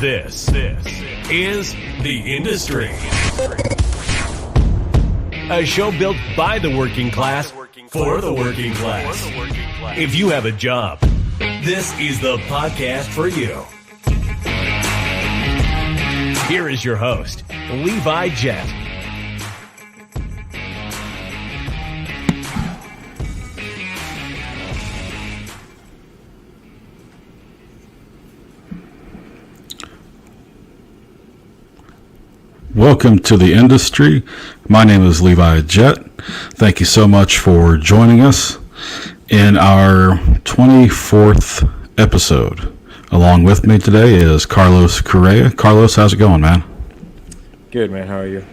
This is The Industry. A show built by the working class for the working class. If you have a job, this is the podcast for you. Here is your host, Levi Jett. Welcome to The Industry. My name is Levi Jett. Thank you so much for joining us in our 24th episode. Along with me today is Carlos Correa. Carlos, how's it going, man? Good, man. How are you?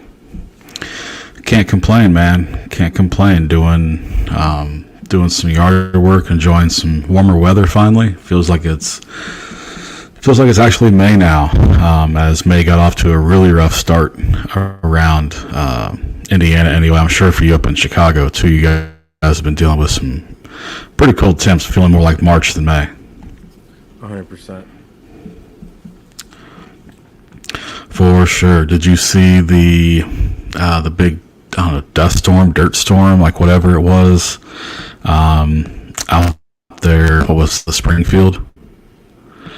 Can't complain, man. Can't complain. Doing some yard work, enjoying some warmer weather finally. Feels like it's actually May now, as May got off to a really rough start around Indiana. Anyway, I'm sure for you up in Chicago, too, you guys have been dealing with some pretty cold temps, feeling more like March than May. 100%. For sure. Did you see the big, dust storm, dirt storm, like whatever it was, out there? What was the Springfield?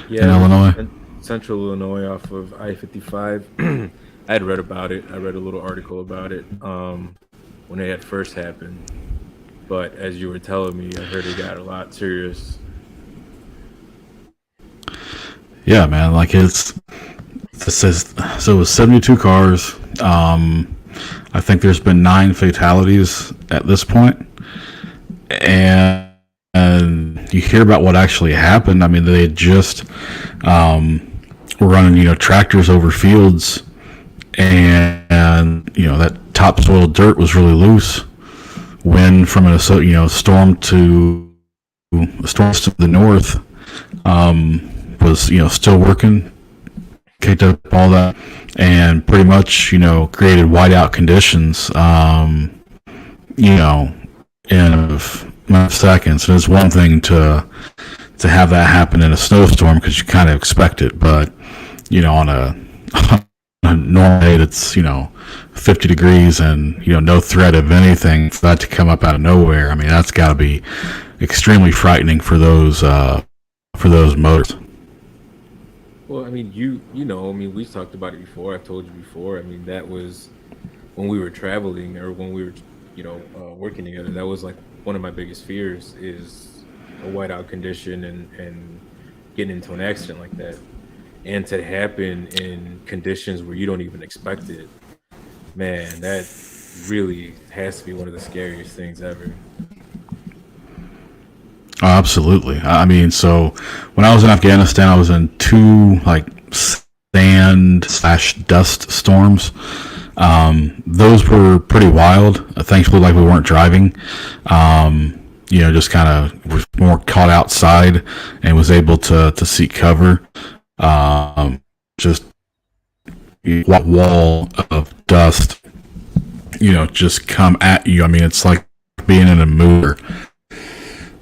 Yeah, in Illinois? Central Illinois off of I-55. I had read about it. I read a little article about it when it had first happened. But as you were telling me, I heard it got a lot serious. Yeah, man. Like it was 72 cars. I think there's been 9 fatalities at this point. And you hear about what actually happened. I mean, they had just were running, tractors over fields, and that topsoil dirt was really loose. Wind from a storm to the north was still working, kicked up all that, and pretty much created whiteout conditions. In seconds. And it's one thing to have that happen in a snowstorm because you kind of expect it, but on a normal day that's 50 degrees and no threat of anything for that to come up out of nowhere. I mean, that's got to be extremely frightening for those motors. Well, I mean, we've talked about it before. I've told you before. I mean, that was when we were traveling or when we were working together. That was like one of my biggest fears is a whiteout condition and getting into an accident like that, and to happen in conditions where you don't even expect it. Man, that really has to be one of the scariest things ever. Oh, absolutely. I mean, so when I was in Afghanistan, I was in 2 sand/dust storms. Those were pretty wild. Thankfully, we weren't driving. Just kind of was more caught outside and was able to seek cover. Just a wall of dust, just come at you. I mean, it's like being in a movie,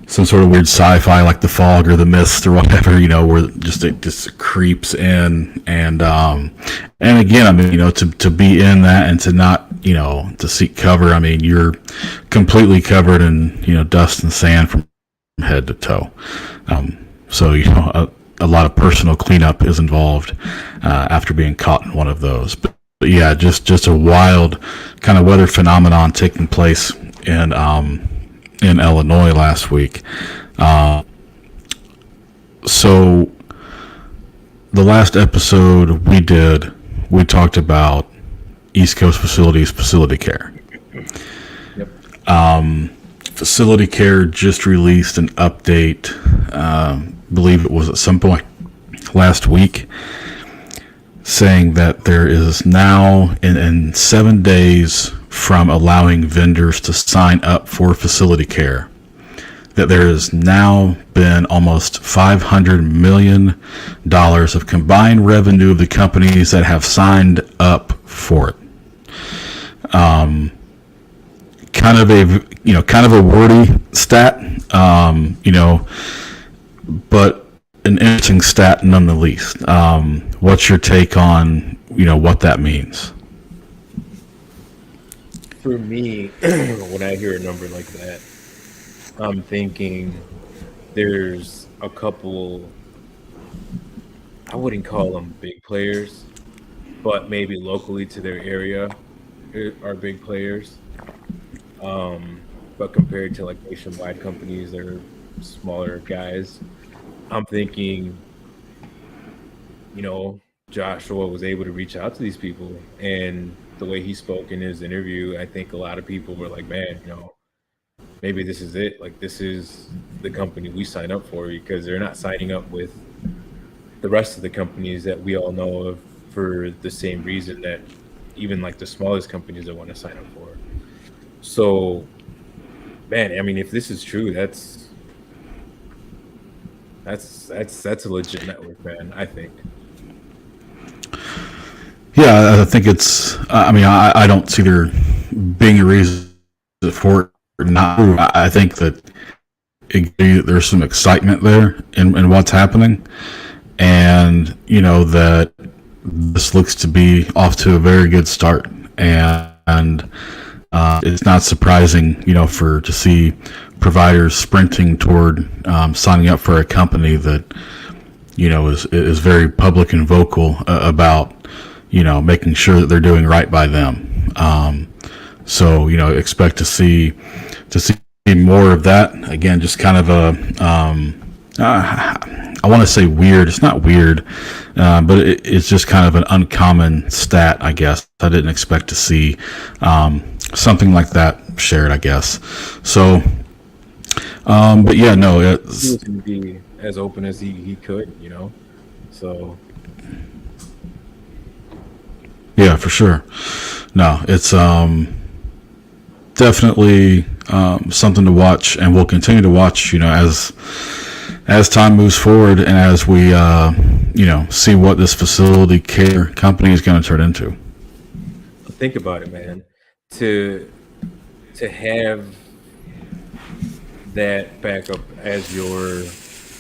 some sort of weird sci-fi, like The Fog or The Mist or whatever, where it just creeps in. And again, I mean, to be in that and to not, to seek cover, I mean, you're completely covered in, dust and sand from head to toe. So, a lot of personal cleanup is involved after being caught in one of those. But yeah, just a wild kind of weather phenomenon taking place in Illinois last week. So the last episode we talked about East Coast facility care. Yep. Facility care just released an update, believe it was at some point last week, saying that there is now in 7 days from allowing vendors to sign up for facility care, that there has now been almost $500 million of combined revenue of the companies that have signed up for it. Kind of a wordy stat, but an interesting stat none the least. What's your take on, what that means? For me, when I hear a number like that, I'm thinking there's a couple, I wouldn't call them big players, but maybe locally to their area are big players. But compared to like nationwide companies, they're smaller guys. I'm thinking, you know, Joshua was able to reach out to these people, and the way he spoke in his interview, I think a lot of people were like, man, maybe this is it. Like, this is the company we sign up for, because they're not signing up with the rest of the companies that we all know of for the same reason that even like the smallest companies that want to sign up for. So, man, I mean, if this is true, that's a legit network, man. I think. Yeah, I think it's. I mean, I don't see there being a reason for it or not. I think that there's some excitement there in what's happening, and that this looks to be off to a very good start, and it's not surprising, to see providers sprinting toward signing up for a company that is very public and vocal about making sure that they're doing right by them. So expect to see more of that. Again, just kind of I want to say weird. It's not weird, but it's just kind of an uncommon stat, I guess. I didn't expect to see something like that shared, I guess. So, but yeah, no, He was going to be as open as he could, So yeah, for sure. No, it's definitely something to watch, and we'll continue to watch, as time moves forward and as we, see what this facility care company is going to turn into. think about it, man. To have that backup as your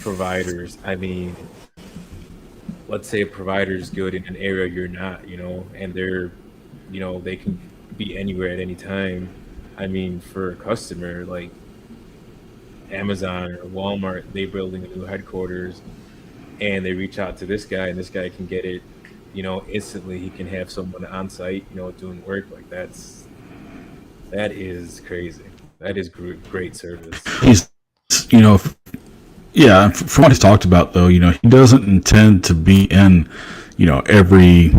providers. I mean, let's say a provider is good in an area you're not, and they're, they can be anywhere at any time. I mean, for a customer like Amazon or Walmart, they building a new headquarters, and they reach out to this guy, and this guy can get it, instantly. He can have someone on site, doing work. Like, that is crazy. That is great service. He's, yeah, from what he's talked about, though, he doesn't intend to be in, every,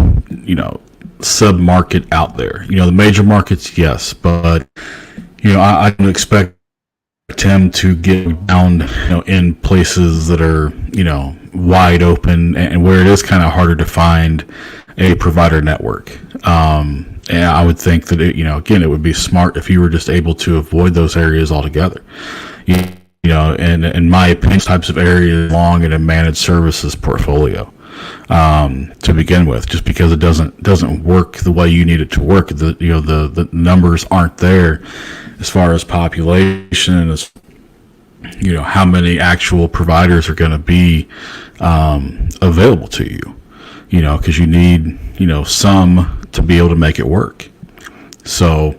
sub-market out there. The major markets, yes, but, I don't expect him to get down, in places that are, wide open and where it is kind of harder to find a provider network. And I would think that again, it would be smart if you were just able to avoid those areas altogether. And in my opinion, types of areas belong in a managed services portfolio to begin with, just because it doesn't work the way you need it to work. The numbers aren't there as far as population and as how many actual providers are going to be available to you. Because you need some to be able to make it work. So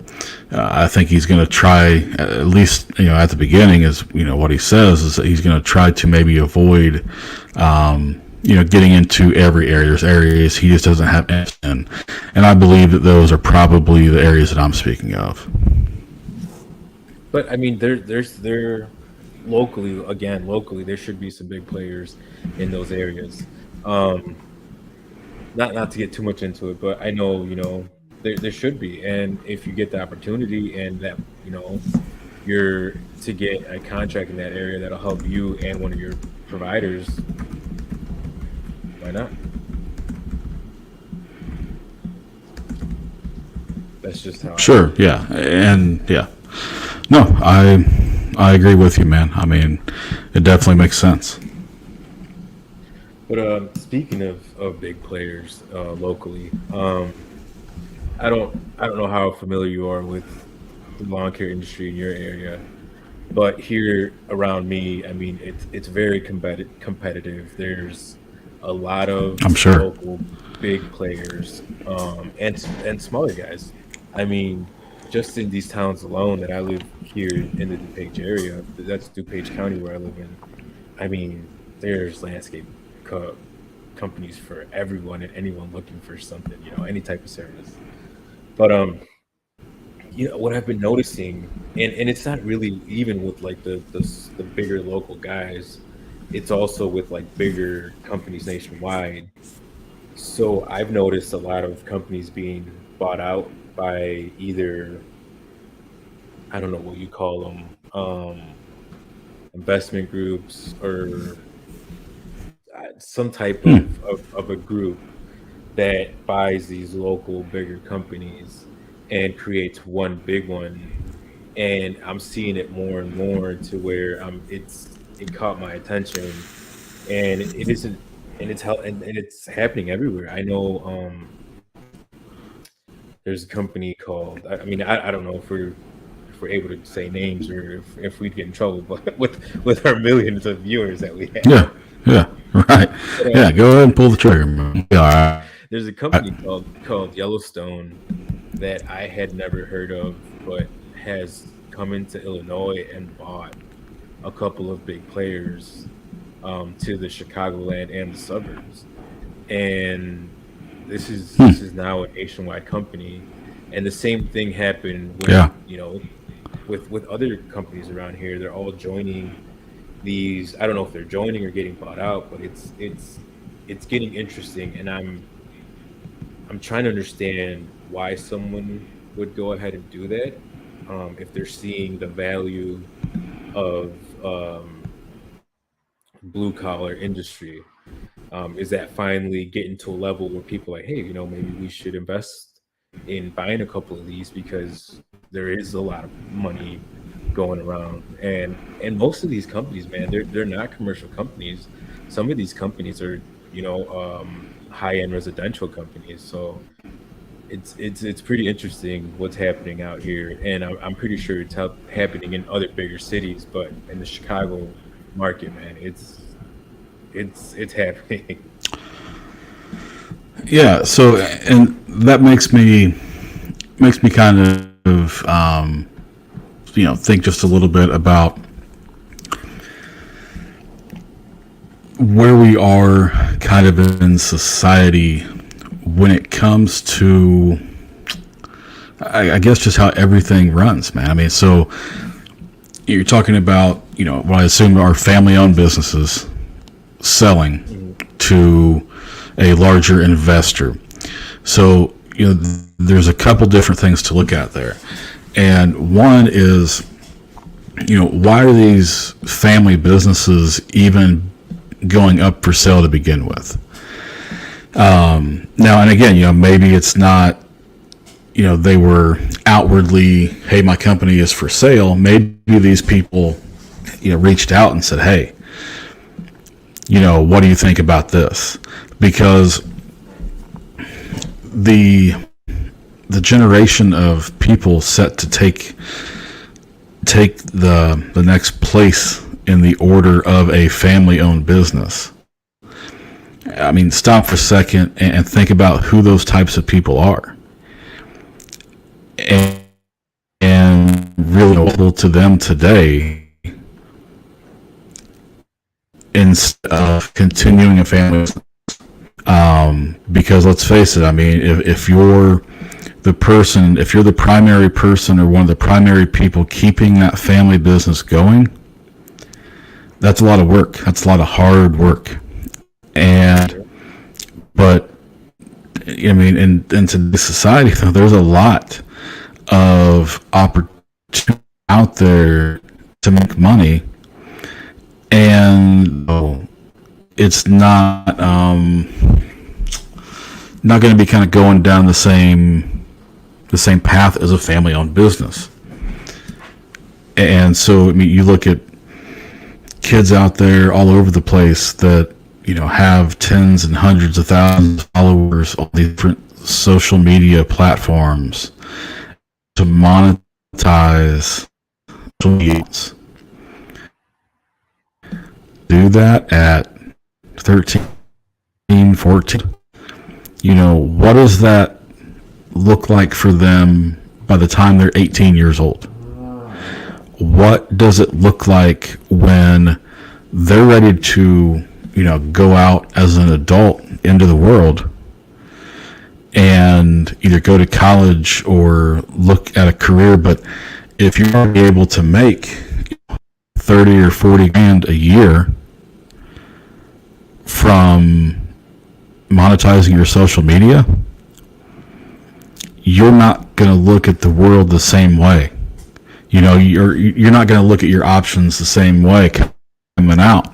I think he's going to try, at least at the beginning, is what he says is that he's going to try to maybe avoid getting into every area. There's areas he just doesn't have interest in, and I believe that those are probably the areas that I'm speaking of. But I mean, there locally there should be some big players in those areas. Not to get too much into it, but I know there should be, and if you get the opportunity and that you're to get a contract in that area that'll help you and one of your providers, why not? That's just how. Sure. Yeah. And yeah. No, I agree with you, man. I mean, it definitely makes sense. But speaking of big players locally, I don't know how familiar you are with the lawn care industry in your area, But here around me, I mean, it's very competitive. There's a lot of I'm sure. local big players, and smaller guys. I mean, just in these towns alone that I live here in the DuPage area, that's DuPage County where I live in. I mean, there's landscape co- companies for everyone and anyone looking for something, any type of service. But what I've been noticing, and it's not really even with like the bigger local guys, it's also with like bigger companies nationwide. So I've noticed a lot of companies being bought out by either, I don't know what you call them, investment groups or some type Hmm. of a group that buys these local bigger companies and creates one big one. And I'm seeing it more and more to where it caught my attention, and it isn't, and it's happening everywhere. I know there's a company called, I mean, I don't know if we're able to say names or if we'd get in trouble, but with our millions of viewers that we Yeah. have. Yeah. Right. But, Yeah. Go ahead and pull the trigger, man. All right. there's a company called Yellowstone that I had never heard of, but has come into Illinois and bought a couple of big players to the Chicagoland and the suburbs. And this is now a nationwide company. And the same thing happened with Yeah. with other companies around here. They're all joining these. I don't know if they're joining or getting bought out, but it's getting interesting, and I'm trying to understand why someone would go ahead and do that. If they're seeing the value of blue collar industry, is that finally getting to a level where people are like, hey, maybe we should invest in buying a couple of these because there is a lot of money going around, and most of these companies, man, they're not commercial companies. Some of these companies are, high end residential companies. So it's pretty interesting what's happening out here, and I'm pretty sure it's happening in other bigger cities, but in the Chicago market, man, it's happening. Yeah. So, and that makes me kind of, think just a little bit about where we are kind of in society when it comes to, I guess, just how everything runs, man. I mean, so you're talking about, what I assume are family-owned businesses selling Mhm. to a larger investor. So, there's a couple different things to look at there. And one is, why are these family businesses even going up for sale to begin with? Now, and again, maybe it's not, they were outwardly, hey, my company is for sale. Maybe these people, reached out and said, hey, what do you think about this? Because the generation of people set to take the next place in the order of a family-owned business. I mean, stop for a second and think about who those types of people are, and really available to them today instead of continuing a family. Because let's face it, I mean, if you're the primary person or one of the primary people keeping that family business going, that's a lot of work. That's a lot of hard work. And, but, I mean, in today's society, there's a lot of opportunity out there to make money, and it's not going to be kind of going down the same path as a family-owned business. And so, I mean, you look at kids out there all over the place that, have tens and hundreds of thousands of followers on these different social media platforms to monetize social media. do that at 13, 14, what does that look like for them by the time they're 18 years old? What does it look like when they're ready to, go out as an adult into the world and either go to college or look at a career? But if you're already able to make 30 or 40 grand a year from monetizing your social media, you're not going to look at the world the same way. You're not going to look at your options the same way coming out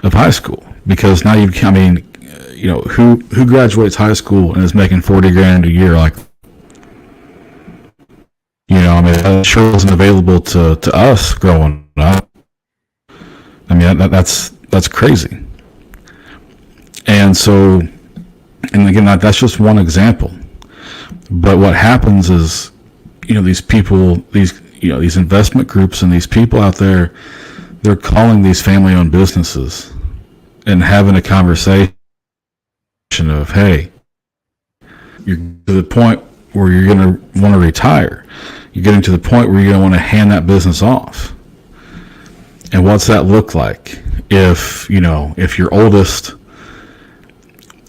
of high school, because now who graduates high school and is making 40 grand a year? That sure wasn't available to us growing up. That's crazy. And so, and again, that's just one example. But what happens is, these people, these investment groups and these people out there, they're calling these family-owned businesses and having a conversation of, hey, you're to the point where you're going to want to retire. You're getting to the point where you're going to want to hand that business off. And what's that look like? If your oldest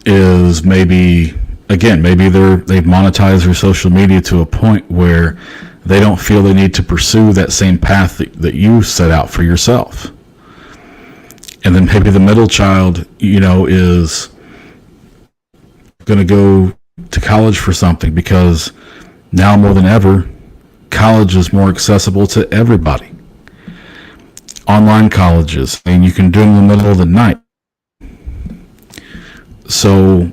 is maybe they've monetized their social media to a point where they don't feel they need to pursue that same path that you set out for yourself. And then maybe the middle child, is going to go to college for something, because now more than ever, college is more accessible to everybody. Online colleges, and you can do them in the middle of the night. So,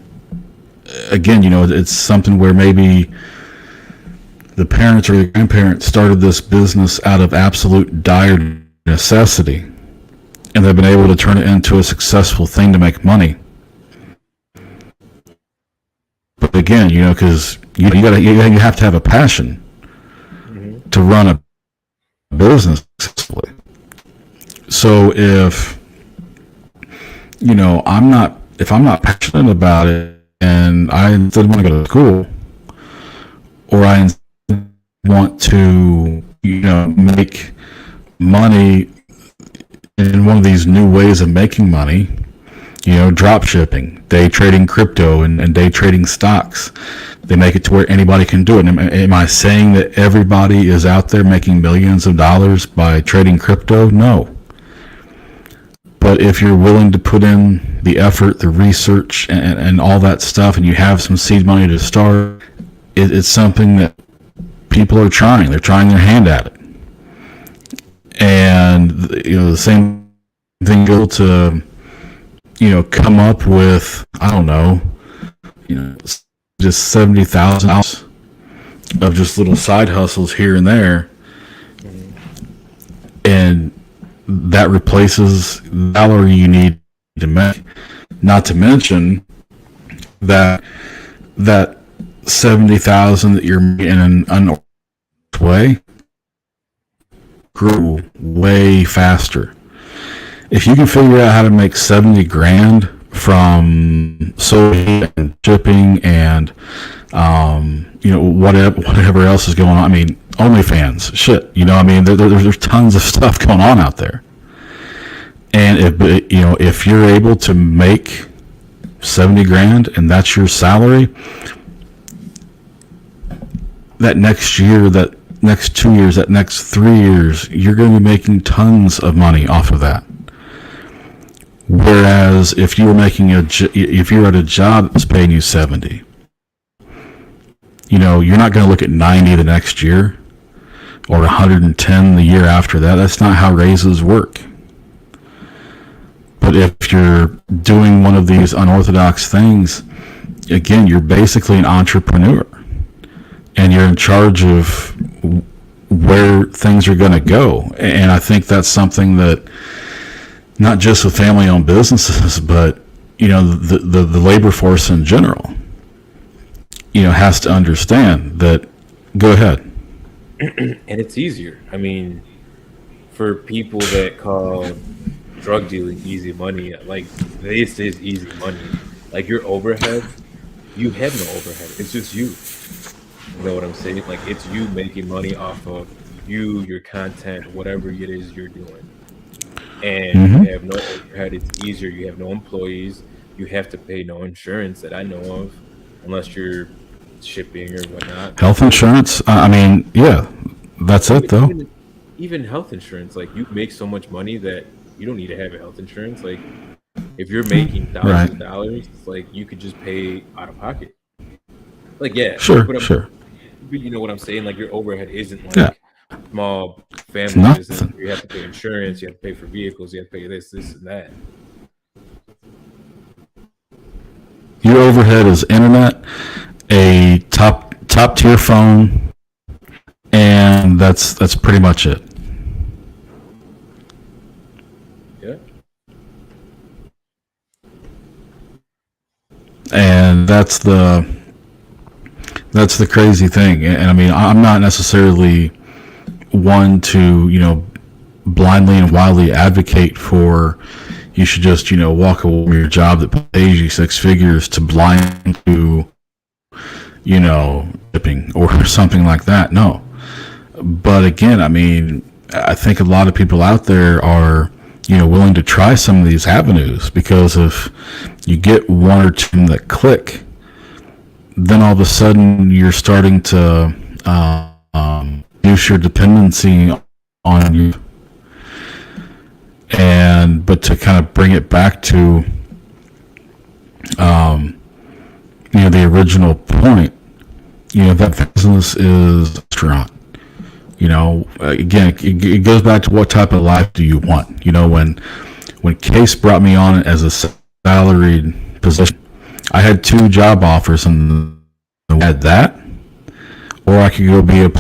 again, it's something where maybe the parents or the grandparents started this business out of absolute dire necessity, and they've been able to turn it into a successful thing to make money. But again, because you have to have a passion to run a business successfully. So if I'm not passionate about it, and I instead want to go to school, or I want to make money in one of these new ways of making money, drop shipping, day trading crypto, and day trading stocks. They make it to where anybody can do it. Am I saying that everybody is out there making millions of dollars by trading crypto? No. But if you're willing to put in the effort, the research, and all that stuff, and you have some seed money to start, it's something that people are trying. They're trying their hand at it. And, the same thing goes to, come up with, I don't know, just 70,000 of just little side hustles here and there. And that replaces the salary you need to make. Not to mention that 70,000 that you're in an unorthodox way grew way faster. If you can figure out how to make 70 grand from social and shipping and whatever else is going on. OnlyFans, shit. There's tons of stuff going on out there. And if you're able to make 70 grand and that's your salary, that next year, that next 2 years, that next 3 years, you're going to be making tons of money off of that. Whereas if you're at a job that's paying you 70, you're not going to look at 90 the next year or 110 the year after that. That's not how raises work. But if you're doing one of these unorthodox things, again, you're basically an entrepreneur, and you're in charge of where things are going to go. And I think that's something that not just with family-owned businesses, but the labor force in general, has to understand that. Go ahead. And it's easier. For people that call drug dealing easy money. Like this is easy money. Like your overhead, you have no overhead. It's just you. You know what I'm saying? Like it's you making money off of you, your content, whatever it is you're doing. And you Hmm. have no overhead. It's easier. You have no employees. You have to pay no insurance that I know of, unless you're shipping or whatnot. Health insurance. I mean, yeah, that's it Even though. even even health insurance, like you make so much money that you don't need to have a health insurance. Like if you're making thousands Right. of dollars, it's like you could just pay out of pocket. Like yeah, Sure. but Sure. you know what I'm saying? Like your overhead isn't Yeah. like small It's family business nothing. where you have to pay insurance, you have to pay for vehicles, you have to pay this, and that. Your overhead is internet, a top tier phone, and that's pretty much it. Yeah. And that's the crazy thing. And I mean, I'm not necessarily one to blindly and wildly advocate for you should just walk away from your job that pays you six figures to blind to shipping or something like that. No, but again, I mean, I think a lot of people out there are willing to try some of these avenues, because if you get one or two that click, then all of a sudden you're starting to reduce your dependency on you. And but to kind of bring it back to the original point, that business is a restaurant. Again, it goes back to what type of life do you want. When Case brought me on as a salaried position, I had two job offers, and I had that, or I could go be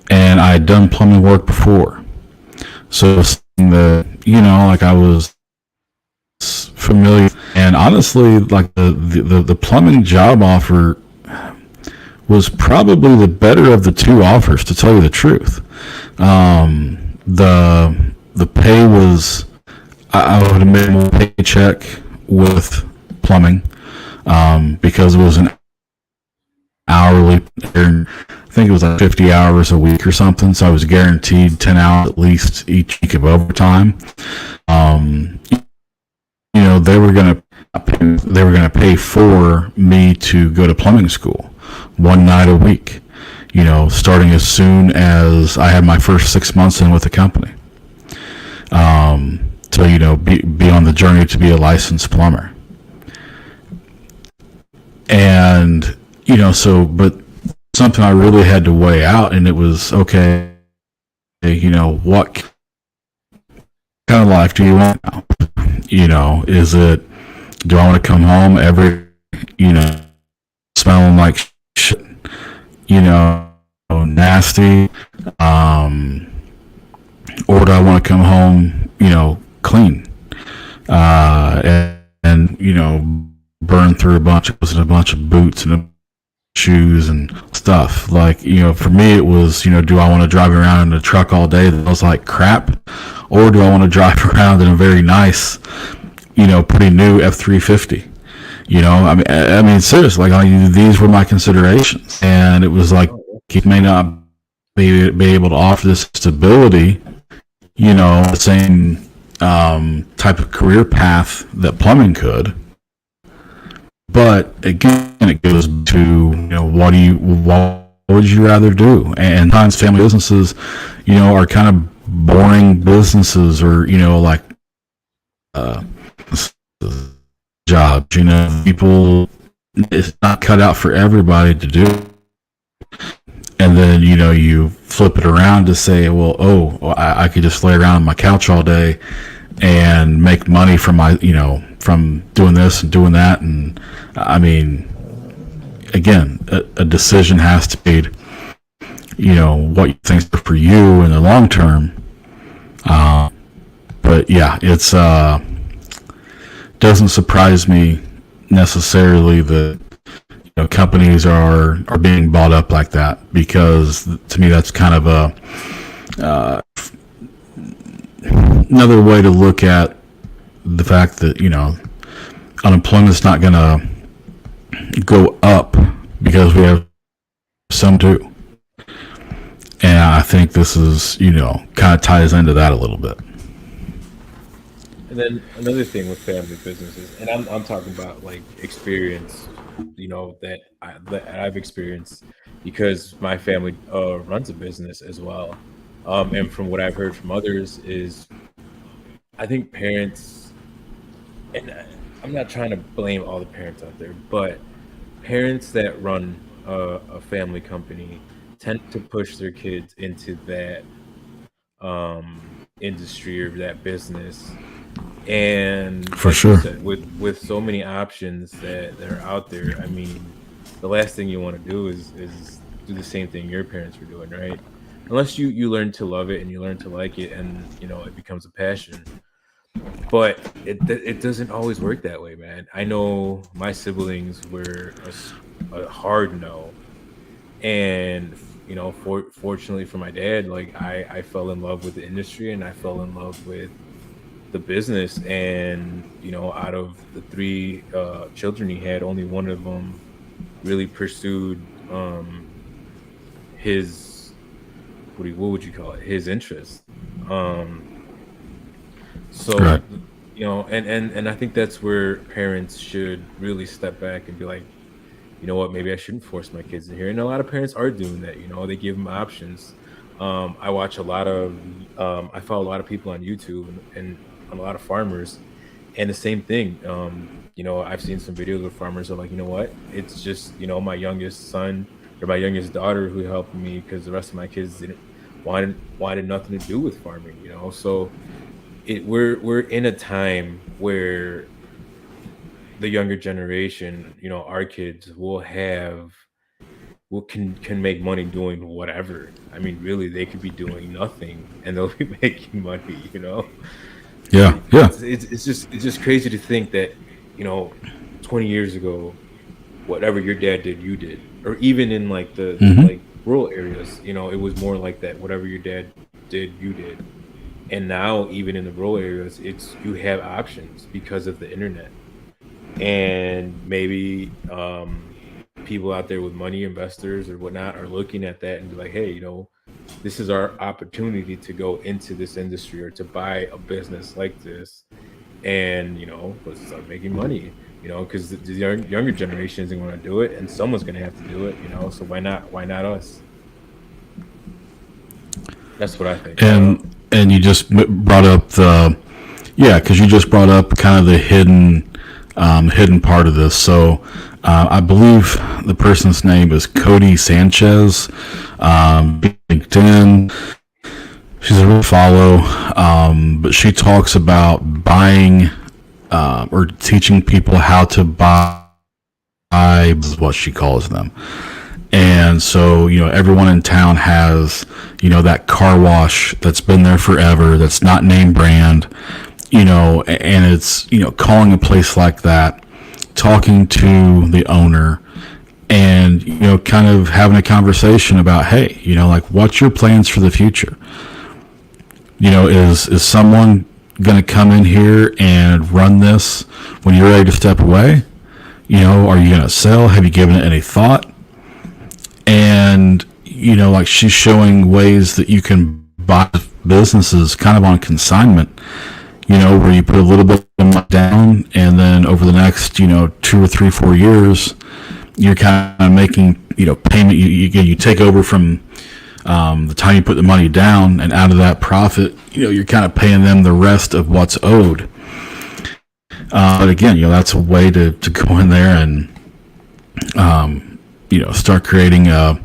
and I had done plumbing work before. So like I was familiar, and honestly, like the plumbing job offer was probably the better of the two offers, to tell you the truth. The pay was, I would have made more paycheck with plumbing, because it was an hourly. I think it was like 50 hours a week or something, so I was guaranteed 10 hours at least each week of overtime. Um, they were gonna pay for me to go to plumbing school one night a week. Starting as soon as I had my first 6 months in with the company. To be on the journey to be a licensed plumber. And but something I really had to weigh out, and it was okay. What kind of life do you want now? Is it, do I want to come home every, smelling like shit, nasty, or do I want to come home, clean, and burn through a bunch of boots and shoes and stuff. Like, for me it was, do I want to drive around in a truck all day that smells like crap, or do I want to drive around in a very nice, pretty new F-350? I mean, seriously, like, these were my considerations, and it was like, it may not be able to offer this stability, the same type of career path that plumbing could. But again, it goes to, what would you rather do? And sometimes family businesses, are kind of boring businesses, or, like, jobs, people, it's not cut out for everybody to do. And then, you flip it around to say, well, I could just lay around on my couch all day and make money from from doing this and doing that. And I mean, again, a decision has to be, what you think's good for you in the long term. But yeah, it's doesn't surprise me necessarily that companies are being bought up like that, because to me that's kind of a another way to look at the fact that, unemployment's not going to go up because we have some too. And I think this is, kind of ties into that a little bit. And then another thing with family businesses, and I'm talking about like experience, that I've experienced because my family runs a business as well. And from what I've heard from others is, I think parents, and I'm not trying to blame all the parents out there, but parents that run a family company tend to push their kids into that industry or that business. And For like you sure. said, with so many options that are out there, I mean, the last thing you want to do is do the same thing your parents were doing, right? Unless you learn to love it and you learn to like it, and it becomes a passion. But it doesn't always work that way, man. I know my siblings were a hard no, and fortunately for my dad, like I fell in love with the industry and I fell in love with the business. And out of the three children he had, only one of them really pursued his what would you call it, his interest. So Right. and I think that's where parents should really step back and be like, you know what, maybe I shouldn't force my kids in here. And a lot of parents are doing that. They give them options. I watch a lot of I follow a lot of people on YouTube and a lot of farmers, and the same thing. I've seen some videos where farmers are like, you know what, it's just my youngest son or my youngest daughter who helped me, because the rest of my kids didn't wanted nothing to do with farming. So we're in a time where the younger generation, our kids can make money doing whatever. I mean, really, they could be doing nothing and they'll be making money. Yeah. Yeah. It's just crazy to think that 20 years ago, whatever your dad did, you did. Or even in like the like rural areas, it was more like that. Whatever your dad did, you did. And now, even in the rural areas, you have options because of the internet. And maybe people out there with money, investors or whatnot, are looking at that and be like, hey, this is our opportunity to go into this industry or to buy a business like this, and let's start making money. Because the younger generation isn't going to do it, and someone's going to have to do it. So why not us? That's what I think. And you just brought up because you just brought up kind of the hidden part of this. So I believe the person's name is Cody Sanchez, LinkedIn. She's a real follow, but she talks about buying or teaching people how to buy, is what she calls them. And so, everyone in town has, that car wash that's been there forever, that's not name brand, and it's, calling a place like that, talking to the owner, and, kind of having a conversation about, hey, like, what's your plans for the future? Is someone going to come in here and run this when you're ready to step away? Are you going to sell? Have you given it any thought? And, like, she's showing ways that you can buy businesses kind of on consignment, where you put a little bit of money down, and then over the next, 2 or 3, 4 years, you're kind of making, payment. You take over from the time you put the money down, and out of that profit, you're kind of paying them the rest of what's owed. But again, that's a way to go in there and, start creating a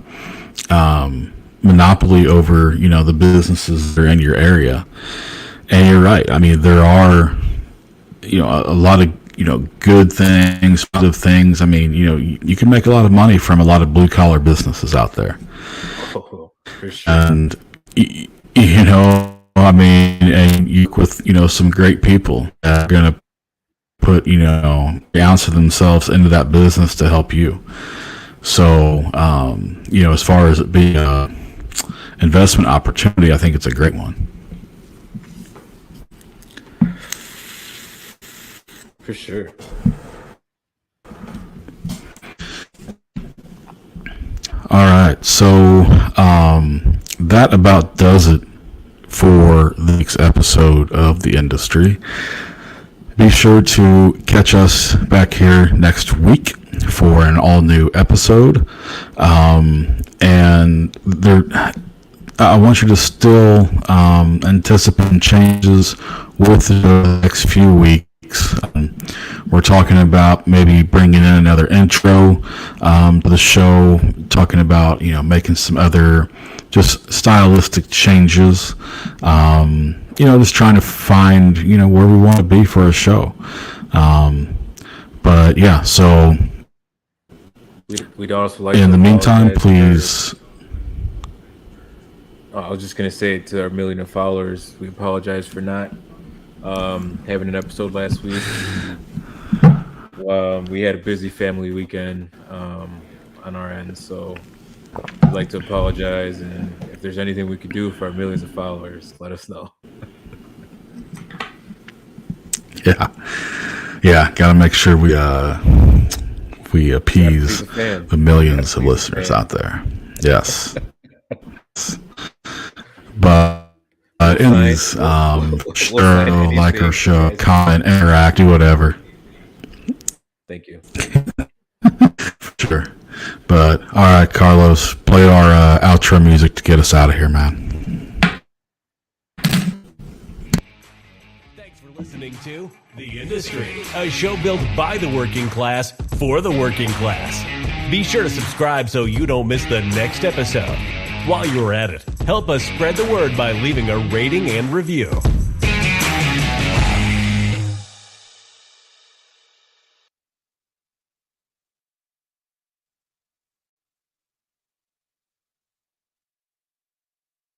monopoly over, the businesses that are in your area. And you're right. I mean, there are, a lot of, good things, positive things. I mean, you can make a lot of money from a lot of blue collar businesses out there. Oh, for sure. And, I mean, and you with, some great people that are going to put, an ounce of themselves into that business to help you. So, as far as it being a investment opportunity, I think it's a great one. for sure. All right, so that about does it for the next episode of The Industry. Be sure to catch us back here next week for an all-new episode. And I want you to still anticipate changes with the next few weeks. We're talking about maybe bringing in another intro to the show, talking about, making some other just stylistic changes, just trying to find, where we want to be for a show. But yeah, so we'd also like in to the meantime, apologize please. I was just going to say to our million of followers, we apologize for not having an episode last week. We had a busy family weekend on our end, so I'd like to apologize, and if there's anything we could do for our millions of followers, let us know. Yeah, gotta make sure we appease the millions of listeners out there. Yes. But anyways, share, like our show, comment, interact, do whatever. Thank you. Sure. But all right, Carlos, play our outro music to get us out of here, man. Thanks for listening to The Industry, a show built by the working class for the working class. Be sure to subscribe so you don't miss the next episode. While you're at it, help us spread the word by leaving a rating and review.